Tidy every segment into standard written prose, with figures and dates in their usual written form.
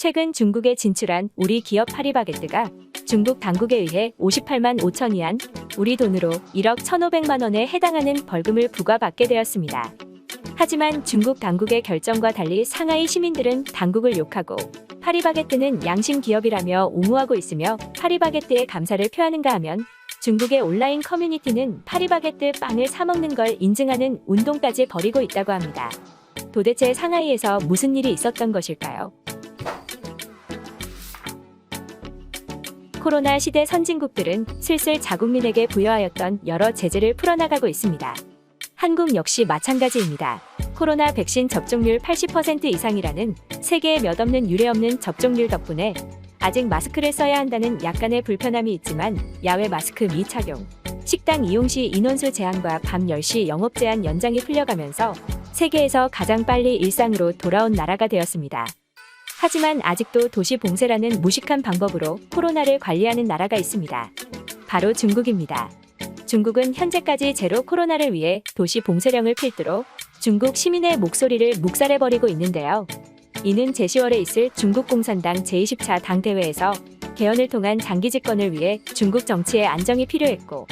최근 중국에 진출한 우리 기업 파리바게뜨가 중국 당국에 의해 58만 5천 위안, 우리 돈으로 1억 1,500만 원에 해당하는 벌금을 부과받게 되었습니다. 하지만 중국 당국의 결정과 달리 상하이 시민들은 당국을 욕하고 파리바게뜨는 양심 기업이라며 옹호하고 있으며 파리바게뜨에 감사를 표하는가 하면 중국의 온라인 커뮤니티는 파리바게뜨 빵을 사 먹는 걸 인증하는 운동까지 벌이고 있다고 합니다. 도대체 상하이에서 무슨 일이 있었던 것일까요? 코로나 시대 선진국들은 슬슬 자국민에게 부여하였던 여러 제재를 풀어나가고 있습니다. 한국 역시 마찬가지입니다. 코로나 백신 접종률 80% 이상이라는 세계에 몇 없는 유례 없는 접종률 덕분에 아직 마스크를 써야 한다는 약간의 불편함이 있지만 야외 마스크 미착용, 식당 이용 시 인원수 제한과 밤 10시 영업 제한 연장이 풀려가면서 세계에서 가장 빨리 일상으로 돌아온 나라가 되었습니다. 하지만 아직도 도시 봉쇄라는 무식한 방법으로 코로나를 관리하는 나라가 있습니다. 바로 중국입니다. 중국은 현재까지 제로 코로나를 위해 도시 봉쇄령을 필두로 중국 시민의 목소리를 묵살해버리고 있는데요. 이는 제10월에 있을 중국 공산당 제20차 당대회에서 개헌을 통한 장기 집권을 위해 중국 정치의 안정이 필요했고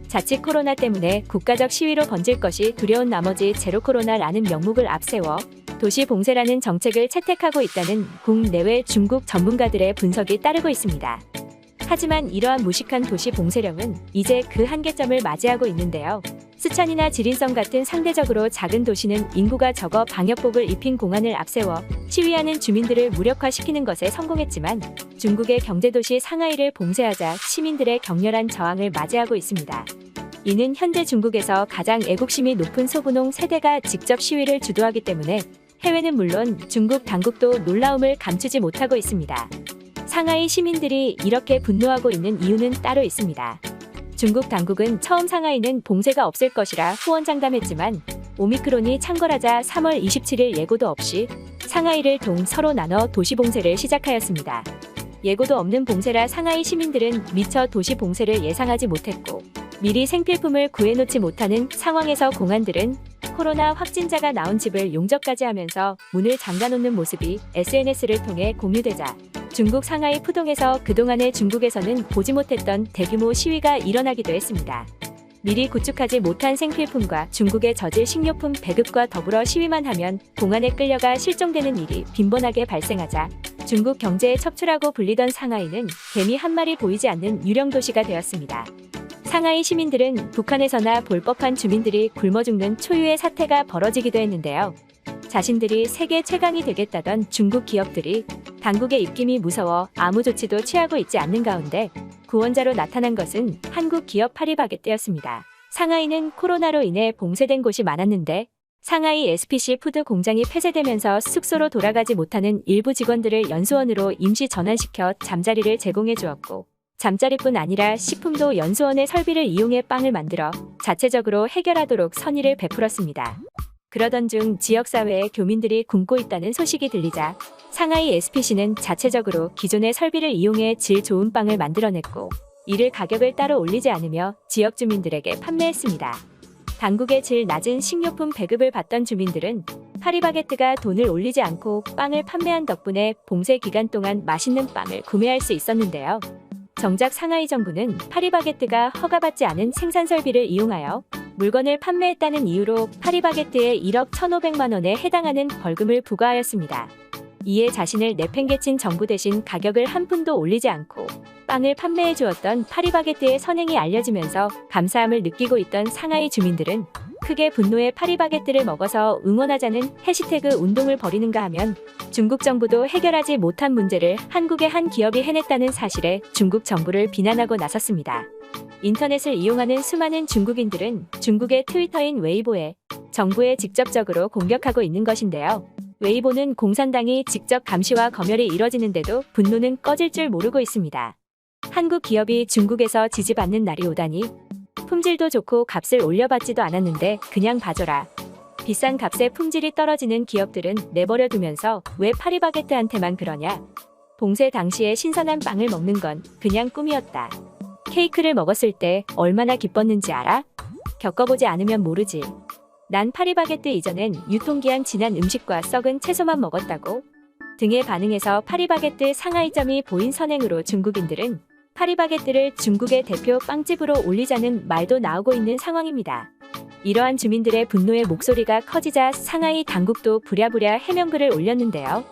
자칫 코로나 때문에 국가적 시위로 번질 것이 두려운 나머지 제로 코로나라는 명목을 앞세워 도시 봉쇄라는 정책을 채택하고 있다는 국내외 중국 전문가들의 분석이 따르고 있습니다. 하지만 이러한 무식한 도시 봉쇄령은 이제 그 한계점을 맞이하고 있는데요. 스촨이나 지린성 같은 상대적으로 작은 도시는 인구가 적어 방역복을 입힌 공안을 앞세워 시위하는 주민들을 무력화시키는 것에 성공했지만 중국의 경제도시 상하이를 봉쇄하자 시민들의 격렬한 저항을 맞이하고 있습니다. 이는 현재 중국에서 가장 애국심이 높은 소분홍 세대가 직접 시위를 주도하기 때문에 해외는 물론 중국 당국도 놀라움을 감추지 못하고 있습니다. 상하이 시민들이 이렇게 분노하고 있는 이유는 따로 있습니다. 중국 당국은 처음 상하이는 봉쇄가 없을 것이라 후원장담했지만 오미크론이 창궐하자 3월 27일 예고도 없이 상하이를 동서로 나눠 도시 봉쇄를 시작하였습니다. 예고도 없는 봉쇄라 상하이 시민들은 미처 도시 봉쇄를 예상하지 못했고 미리 생필품을 구해놓지 못하는 상황에서 공안들은 코로나 확진자가 나온 집을 용접까지 하면서 문을 잠가놓는 모습이 SNS를 통해 공유되자 중국 상하이 푸동에서 그동안의 중국에서는 보지 못했던 대규모 시위가 일어나기도 했습니다. 미리 구축하지 못한 생필품과 중국의 저질 식료품 배급과 더불어 시위만 하면 공안에 끌려가 실종되는 일이 빈번하게 발생하자 중국 경제의 척추라고 불리던 상하이는 개미 한 마리 보이지 않는 유령 도시가 되었습니다. 상하이 시민들은 북한에서나 볼 법한 주민들이 굶어 죽는 초유의 사태가 벌어지기도 했는데요. 자신들이 세계 최강이 되겠다던 중국 기업들이 당국의 입김이 무서워 아무 조치도 취하고 있지 않는 가운데 구원자로 나타난 것은 한국 기업 파리바게뜨였습니다. 상하이는 코로나로 인해 봉쇄된 곳이 많았는데 상하이 SPC 푸드 공장이 폐쇄되면서 숙소로 돌아가지 못하는 일부 직원들을 연수원으로 임시 전환시켜 잠자리를 제공해 주었고 잠자리뿐 아니라 식품도 연수원의 설비를 이용해 빵을 만들어 자체적으로 해결하도록 선의를 베풀었습니다. 그러던 중 지역사회에 교민들이 굶고 있다는 소식이 들리자 상하이 SPC는 자체적으로 기존의 설비를 이용해 질 좋은 빵을 만들어냈고 이를 가격을 따로 올리지 않으며 지역 주민들에게 판매했습니다. 당국의 질 낮은 식료품 배급을 받던 주민들은 파리바게뜨가 돈을 올리지 않고 빵을 판매한 덕분에 봉쇄 기간 동안 맛있는 빵을 구매할 수 있었는데요. 정작 상하이 정부는 파리바게뜨가 허가받지 않은 생산 설비를 이용하여 물건을 판매했다는 이유로 파리바게뜨에 1억 1,500만 원에 해당하는 벌금을 부과하였습니다. 이에 자신을 내팽개친 정부 대신 가격을 한 푼도 올리지 않고 빵을 판매해 주었던 파리바게뜨의 선행이 알려지면서 감사함을 느끼고 있던 상하이 주민들은 크게 분노의 파리바게뜨를 먹어서 응원하자는 해시태그 운동을 벌이는가 하면 중국 정부도 해결하지 못한 문제를 한국의 한 기업이 해냈다는 사실에 중국 정부를 비난하고 나섰습니다. 인터넷을 이용하는 수많은 중국인들은 중국의 트위터인 웨이보에 정부에 직접적으로 공격하고 있는 것인데요. 웨이보는 공산당이 직접 감시와 검열이 이뤄지는데도 분노는 꺼질 줄 모르고 있습니다. 한국 기업이 중국에서 지지받는 날이 오다니 품질도 좋고 값을 올려받지도 않았는데 그냥 봐줘라. 비싼 값에 품질이 떨어지는 기업들은 내버려 두면서 왜 파리바게뜨한테만 그러냐. 봉쇄 당시에 신선한 빵을 먹는 건 그냥 꿈이었다. 케이크를 먹었을 때 얼마나 기뻤는지 알아? 겪어보지 않으면 모르지. 난 파리바게뜨 이전엔 유통기한 지난 음식과 썩은 채소만 먹었다고. 등에 반응해서 파리바게뜨 상하이점이 보인 선행으로 중국인들은 파리바게뜨를 중국의 대표 빵집으로 올리자는 말도 나오고 있는 상황입니다. 이러한 주민들의 분노의 목소리가 커지자 상하이 당국도 부랴부랴 해명글을 올렸는데요.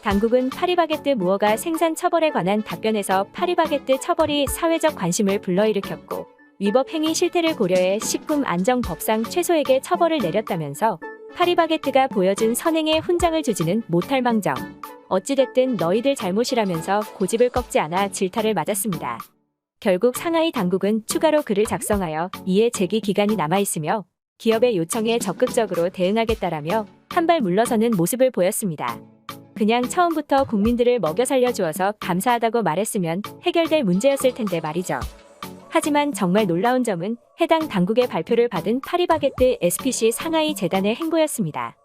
당국은 파리바게뜨 무허가 생산 처벌에 관한 답변에서 파리바게뜨 처벌이 사회적 관심을 불러일으켰고 위법 행위 실태를 고려해 식품안전법상 최소액의 처벌을 내렸다면서 파리바게뜨가 보여준 선행에 훈장을 주지는 못할 망정. 어찌됐든 너희들 잘못이라면서 고집을 꺾지 않아 질타를 맞았습니다. 결국 상하이 당국은 추가로 글을 작성하여 이해 제기 기간이 남아있으며 기업의 요청에 적극적으로 대응하겠다라며 한 발 물러서는 모습을 보였습니다. 그냥 처음부터 국민들을 먹여 살려주어서 감사하다고 말했으면 해결될 문제였을 텐데 말이죠. 하지만 정말 놀라운 점은 해당 당국의 발표를 받은 파리바게뜨 SPC 상하이 재단의 행보였습니다.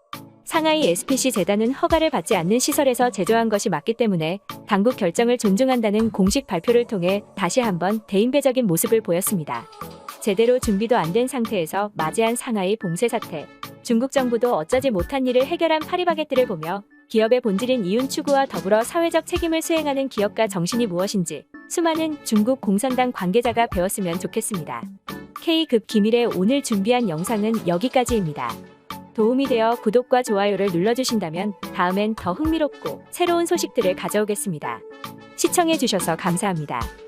상하이 SPC 재단은 허가를 받지 않는 시설에서 제조한 것이 맞기 때문에 당국 결정을 존중한다는 공식 발표를 통해 다시 한번 대인배적인 모습을 보였습니다. 제대로 준비도 안 된 상태에서 맞이한 상하이 봉쇄 사태. 중국 정부도 어쩌지 못한 일을 해결한 파리바게뜨를 보며 기업의 본질인 이윤 추구와 더불어 사회적 책임을 수행하는 기업가 정신이 무엇인지 수많은 중국 공산당 관계자가 배웠으면 좋겠습니다. K급 기밀의 오늘 준비한 영상은 여기까지입니다. 도움이 되어 구독과 좋아요를 눌러주신다면 다음엔 더 흥미롭고 새로운 소식들을 가져오겠습니다. 시청해주셔서 감사합니다.